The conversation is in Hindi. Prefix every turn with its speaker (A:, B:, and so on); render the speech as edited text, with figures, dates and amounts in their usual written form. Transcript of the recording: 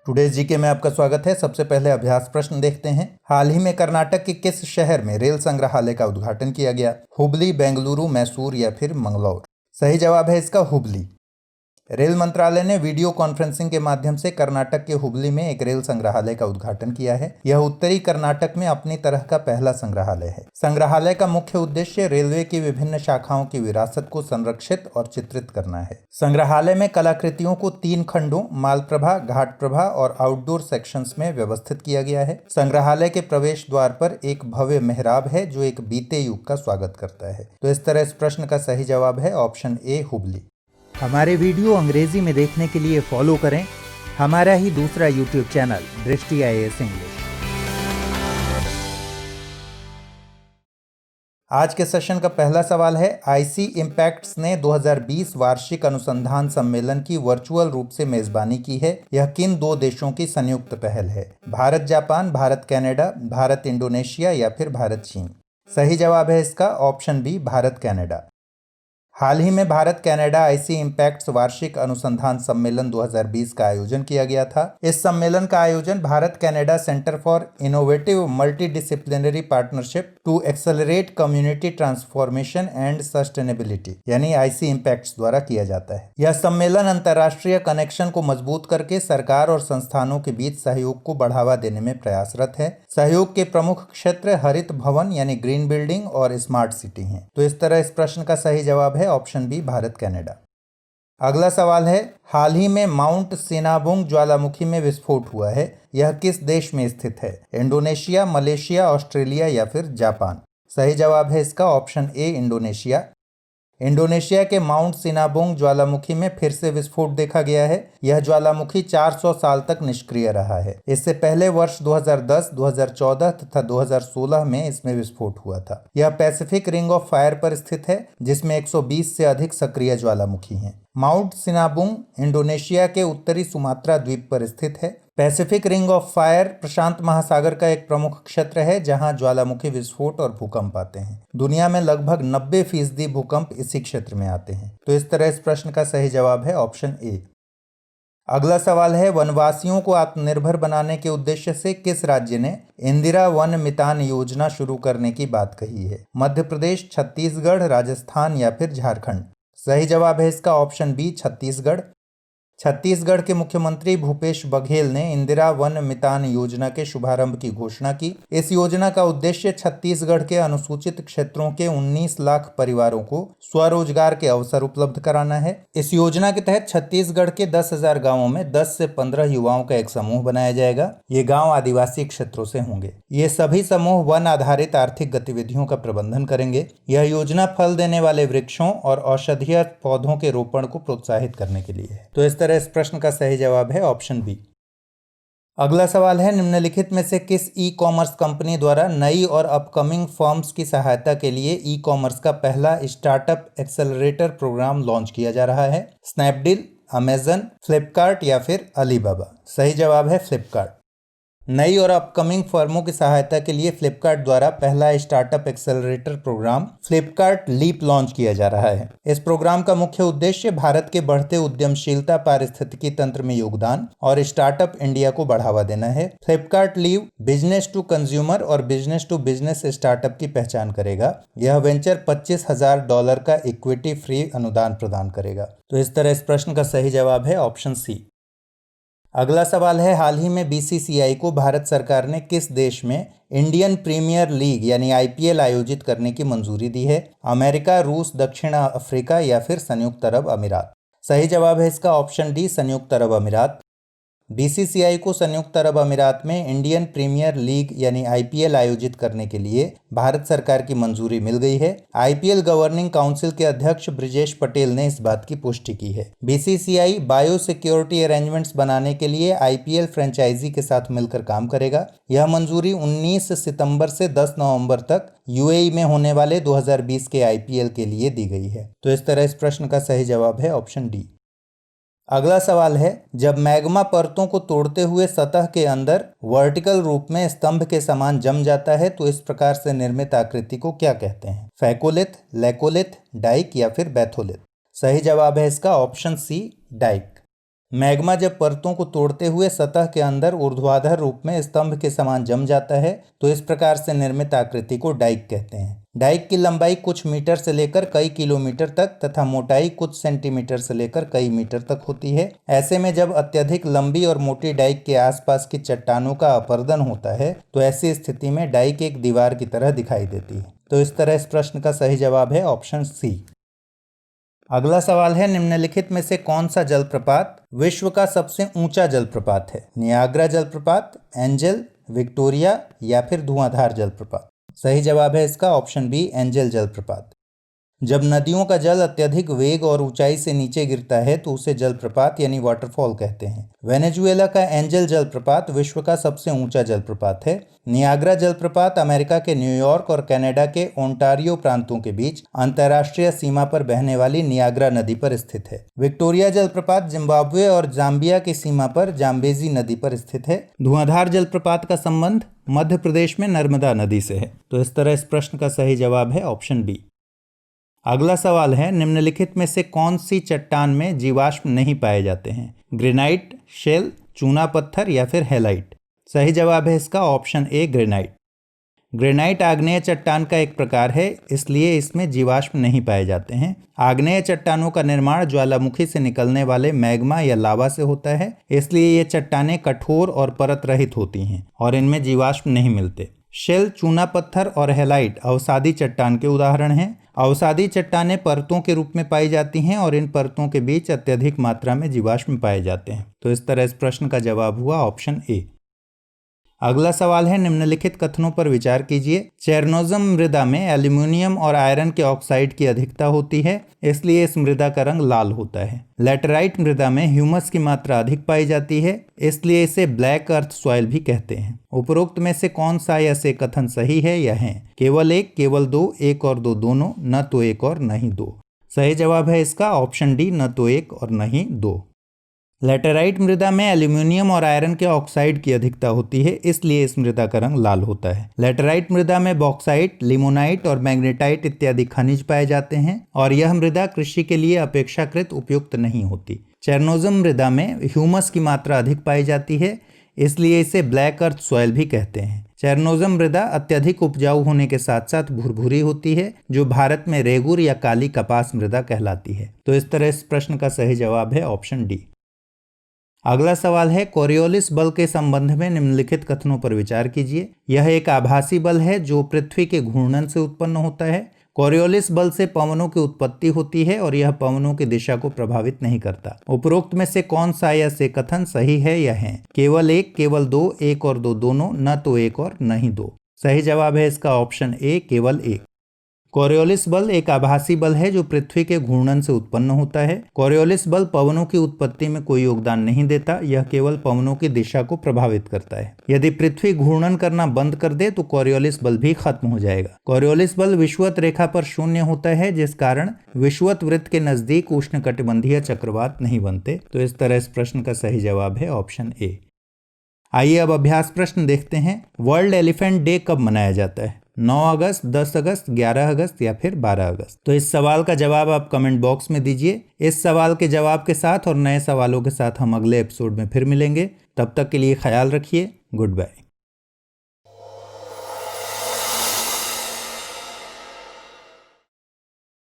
A: टुडे जीके में आपका स्वागत है। सबसे पहले अभ्यास प्रश्न देखते हैं। हाल ही में कर्नाटक के किस शहर में रेल संग्रहालय का उद्घाटन किया गया? हुबली, बेंगलुरु, मैसूर या फिर मंगलौर? सही जवाब है इसका हुबली। रेल मंत्रालय ने वीडियो कॉन्फ्रेंसिंग के माध्यम से कर्नाटक के हुबली में एक रेल संग्रहालय का उद्घाटन किया है। यह उत्तरी कर्नाटक में अपनी तरह का पहला संग्रहालय है। संग्रहालय का मुख्य उद्देश्य रेलवे की विभिन्न शाखाओं की विरासत को संरक्षित और चित्रित करना है। संग्रहालय में कलाकृतियों को 3 खंडों मालप्रभा, घाटप्रभा और आउटडोर सेक्शंस में व्यवस्थित किया गया है। संग्रहालय के प्रवेश द्वार पर एक भव्य मेहराब है जो एक बीते युग का स्वागत करता है। तो इस तरह इस प्रश्न का सही जवाब है ऑप्शन ए, हुबली। हमारे वीडियो अंग्रेजी में देखने के लिए फॉलो करें हमारा ही दूसरा यूट्यूब चैनल दृष्टि IAS इंग्लिश। आज के सेशन का पहला सवाल है, IC इम्पैक्ट्स ने 2020 वार्षिक अनुसंधान सम्मेलन की वर्चुअल रूप से मेजबानी की है। यह किन 2 देशों की संयुक्त पहल है? Bharat Japan, Bharat Canada, Bharat Indonesia या फिर भारत चीन? सही जवाब है इसका ऑप्शन बी, भारत कनाडा। हाल ही में भारत कनाडा IC इम्पैक्ट्स वार्षिक अनुसंधान सम्मेलन 2020 का आयोजन किया गया था। इस सम्मेलन का आयोजन Bharat Canada centre for innovative multidisciplinary partnership to accelerate community transformation and sustainability यानी IC इम्पैक्ट्स द्वारा किया जाता है। यह सम्मेलन अंतर्राष्ट्रीय कनेक्शन को मजबूत करके सरकार और संस्थानों के बीच सहयोग को बढ़ावा देने में प्रयासरत है। सहयोग के प्रमुख क्षेत्र हरित भवन यानी ग्रीन बिल्डिंग और स्मार्ट सिटी हैं। तो इस तरह इस प्रश्न का सही जवाब है ऑप्शन बी, भारत कनाडा। अगला सवाल है, हाल ही में माउंट सिनाबुंग ज्वालामुखी में विस्फोट हुआ है। यह किस देश में स्थित है? इंडोनेशिया, मलेशिया, ऑस्ट्रेलिया या फिर जापान? सही जवाब है इसका ऑप्शन ए, इंडोनेशिया। इंडोनेशिया के माउंट सिनाबुंग ज्वालामुखी में फिर से विस्फोट देखा गया है। यह ज्वालामुखी 400 साल तक निष्क्रिय रहा है। इससे पहले वर्ष 2010, 2014 तथा 2016 में इसमें विस्फोट हुआ था। यह पैसिफिक रिंग ऑफ फायर पर स्थित है जिसमें 120 से अधिक सक्रिय ज्वालामुखी हैं। माउंट सिनाबुंग इंडोनेशिया के उत्तरी सुमात्रा द्वीप पर स्थित है। पैसिफिक रिंग ऑफ फायर प्रशांत महासागर का एक प्रमुख क्षेत्र है जहां ज्वालामुखी विस्फोट और भूकंप आते हैं। दुनिया में लगभग 90% भूकंप इसी क्षेत्र में आते हैं। तो इस तरह इस प्रश्न का सही जवाब है ऑप्शन ए। अगला सवाल है, वनवासियों को आत्मनिर्भर बनाने के उद्देश्य से किस राज्य ने इंदिरा वन मितान योजना शुरू करने की बात कही है? मध्य प्रदेश, छत्तीसगढ़, राजस्थान या फिर झारखंड? सही जवाब है इसका ऑप्शन बी, छत्तीसगढ़। छत्तीसगढ़ के मुख्यमंत्री भूपेश बघेल ने इंदिरा वन मितान योजना के शुभारंभ की घोषणा की। इस योजना का उद्देश्य छत्तीसगढ़ के अनुसूचित क्षेत्रों के 19 लाख परिवारों को स्वरोजगार के अवसर उपलब्ध कराना है। इस योजना के तहत छत्तीसगढ़ के 10,000 गांवों में 10 से 15 युवाओं का एक समूह बनाया जाएगा। ये गांव आदिवासी क्षेत्रों से होंगे। ये सभी समूह वन आधारित आर्थिक गतिविधियों का प्रबंधन करेंगे। यह योजना फल देने वाले वृक्षों और औषधीय पौधों के रोपण को प्रोत्साहित करने के लिए है। तो इस तरह इस प्रश्न का सही जवाब है ऑप्शन बी। अगला सवाल है, निम्नलिखित में से किस ई-कॉमर्स कंपनी द्वारा नई और अपकमिंग फर्म्स की सहायता के लिए ई-कॉमर्स का पहला स्टार्टअप एक्सेलरेटर प्रोग्राम लॉन्च किया जा रहा है? स्नैपडील, अमेजन, फ्लिपकार्ट या फिर अलीबाबा? सही जवाब है फ्लिपकार्ट। नई और अपकमिंग फर्मों की सहायता के लिए फ्लिपकार्ट द्वारा पहला startup accelerator programme Flipkart Leap launch किया जा रहा है। इस प्रोग्राम का मुख्य उद्देश्य भारत के बढ़ते उद्यमशीलता, पारिस्थितिकी तंत्र में योगदान और स्टार्टअप इंडिया को बढ़ावा देना है। Flipkart Leap business to consumer और बिजनेस टू बिजनेस स्टार्टअप की पहचान करेगा। यह वेंचर $25,000 का इक्विटी फ्री अनुदान प्रदान करेगा। तो इस तरह इस प्रश्न का सही जवाब है ऑप्शन सी। अगला सवाल है, हाल ही में BCCI को भारत सरकार ने किस देश में इंडियन प्रीमियर लीग यानी IPL आयोजित करने की मंजूरी दी है? अमेरिका, रूस, दक्षिण अफ्रीका या फिर संयुक्त अरब अमीरात? सही जवाब है इसका ऑप्शन डी, संयुक्त अरब अमीरात। BCCI को संयुक्त अरब अमीरात में इंडियन प्रीमियर लीग यानी IPL आयोजित करने के लिए भारत सरकार की मंजूरी मिल गई है। IPL गवर्निंग काउंसिल के अध्यक्ष ब्रिजेश पटेल ने इस बात की पुष्टि की है। BCCI बायो सिक्योरिटी अरेंजमेंट्स बनाने के लिए IPL फ्रेंचाइजी के साथ मिलकर काम करेगा। यह मंजूरी 19 सितंबर से 10 नवंबर तक UAE में होने वाले 2020 के IPL के लिए दी गई है। तो इस तरह इस प्रश्न का सही जवाब है ऑप्शन डी। अगला सवाल है, जब मैग्मा परतों को तोड़ते हुए सतह के अंदर वर्टिकल रूप में स्तंभ के समान जम जाता है तो इस प्रकार से निर्मित आकृति को क्या कहते हैं? फैकोलिथ, लेकोलिथ, डाइक या फिर बैथोलिथ? सही जवाब है इसका ऑप्शन सी, डाइक। मैग्मा जब परतों को तोड़ते हुए सतह के अंदर ऊर्ध्वाधर रूप में स्तंभ के समान जम जाता है तो इस प्रकार से निर्मित आकृति को डाइक कहते हैं। डाइक की लंबाई कुछ मीटर से लेकर कई किलोमीटर तक तथा मोटाई कुछ सेंटीमीटर से लेकर कई मीटर तक होती है। ऐसे में जब अत्यधिक लंबी और मोटी डाइक के आसपास की चट्टानों का अपरदन होता है तो ऐसी स्थिति में डाइक एक दीवार की तरह दिखाई देती है। तो इस तरह इस प्रश्न का सही जवाब है ऑप्शन सी। अगला सवाल है, निम्नलिखित में से कौन सा जलप्रपात विश्व का सबसे ऊंचा जलप्रपात है? नियाग्रा जलप्रपात, एंजल, विक्टोरिया या फिर धुआंधार जलप्रपात? सही जवाब है इसका ऑप्शन बी, एंजल जलप्रपात। जब नदियों का जल अत्यधिक वेग और ऊंचाई से नीचे गिरता है तो उसे जलप्रपात यानी वाटरफॉल कहते हैं। वेनेजुएला का एंजल जलप्रपात विश्व का सबसे ऊंचा जलप्रपात है। नियाग्रा जलप्रपात अमेरिका के न्यूयॉर्क और कनाडा के ओंटारियो प्रांतों के बीच अंतर्राष्ट्रीय सीमा पर बहने वाली नियाग्रा नदी पर स्थित है। विक्टोरिया जलप्रपात जिम्बाब्वे और जाम्बिया की सीमा पर जाम्बेजी नदी पर स्थित है। धुआंधार जलप्रपात का संबंध मध्य प्रदेश में नर्मदा नदी से है। तो इस तरह इस प्रश्न का सही जवाब है ऑप्शन बी। अगला सवाल है, निम्नलिखित में से कौन सी चट्टान में जीवाश्म नहीं पाए जाते हैं? ग्रेनाइट, शेल, चूना पत्थर या फिर हेलाइट? सही जवाब है इसका ऑप्शन ए, ग्रेनाइट। ग्रेनाइट आग्नेय चट्टान का एक प्रकार है, इसलिए इसमें जीवाश्म नहीं पाए जाते हैं। आग्नेय चट्टानों का निर्माण ज्वालामुखी से निकलने वाले मैग्मा या लावा से होता है, इसलिए ये चट्टानें कठोर और परत रहित होती हैं और इनमें जीवाश्म नहीं मिलते। शेल, चूना पत्थर और हेलाइट अवसादी चट्टान के उदाहरण हैं। अवसादी चट्टानें परतों के रूप में पाई जाती हैं और इन परतों के बीच अत्यधिक मात्रा में जीवाश्म पाए जाते हैं। तो इस तरह इस प्रश्न का जवाब हुआ ऑप्शन ए। अगला सवाल है, निम्नलिखित कथनों पर विचार कीजिए। चेरनोज़म मृदा में एल्यूमिनियम और आयरन के ऑक्साइड की अधिकता होती है, इसलिए इस मृदा का रंग लाल होता है। लैटेराइट मृदा में ह्यूमस की मात्रा अधिक पाई जाती है, इसलिए इसे ब्लैक अर्थ सॉइल भी कहते हैं। उपरोक्त में से कौन सा या से कथन सही है या है? केवल एक, केवल दो, एक और दो दोनों, न तो एक और नहीं दो? सही जवाब है इसका ऑप्शन डी, न तो एक और नहीं दो। लैटेराइट मृदा में एल्यूमिनियम और आयरन के ऑक्साइड की अधिकता होती है, इसलिए इस मृदा का रंग लाल होता है। लैटेराइट मृदा में बॉक्साइट, लिमोनाइट और मैग्नेटाइट इत्यादि खनिज पाए जाते हैं और यह मृदा कृषि के लिए अपेक्षाकृत उपयुक्त नहीं होती। चेरनोज़म मृदा में ह्यूमस की मात्रा अधिक पाई जाती है, इसलिए इसे ब्लैक अर्थ सॉइल भी कहते हैं। चेरनोज़म मृदा अत्यधिक उपजाऊ होने के साथ साथ भुरभुरी होती है, जो भारत में रेगुर या काली कपास मृदा कहलाती है। तो इस तरह इस प्रश्न का सही जवाब है ऑप्शन डी। अगला सवाल है, कोरियोलिस बल के संबंध में निम्नलिखित कथनों पर विचार कीजिए। यह एक आभासी बल है जो पृथ्वी के घूर्णन से उत्पन्न होता है। कोरियोलिस बल से पवनों की उत्पत्ति होती है और यह पवनों की दिशा को प्रभावित नहीं करता। उपरोक्त में से कौन सा या से कथन सही है या है? केवल एक, केवल दो, एक और दो दोनों, न तो एक और नहीं दो? सही जवाब है इसका ऑप्शन ए, केवल एक। कोरियोलिस बल एक आभासी बल है जो पृथ्वी के घूर्णन से उत्पन्न होता है। कोरियोलिस बल पवनों की उत्पत्ति में कोई योगदान नहीं देता, यह केवल पवनों की दिशा को प्रभावित करता है। यदि पृथ्वी घूर्णन करना बंद कर दे तो कोरियोलिस बल भी खत्म हो जाएगा। कोरियोलिस बल विषुवत रेखा पर शून्य होता है, जिस कारण विषुवत वृत्त के नजदीक उष्णकटिबंधीय चक्रवात नहीं बनते। तो इस तरह इस प्रश्न का सही जवाब है ऑप्शन ए। आइए अब अभ्यास प्रश्न देखते हैं। वर्ल्ड एलिफेंट डे कब मनाया जाता है? 9 अगस्त, 10 अगस्त, 11 अगस्त या फिर 12 अगस्त? तो इस सवाल का जवाब आप कमेंट बॉक्स में दीजिए। इस सवाल के जवाब के साथ और नए सवालों के साथ हम अगले एपिसोड में फिर मिलेंगे। तब तक के लिए ख्याल रखिए। Good bye.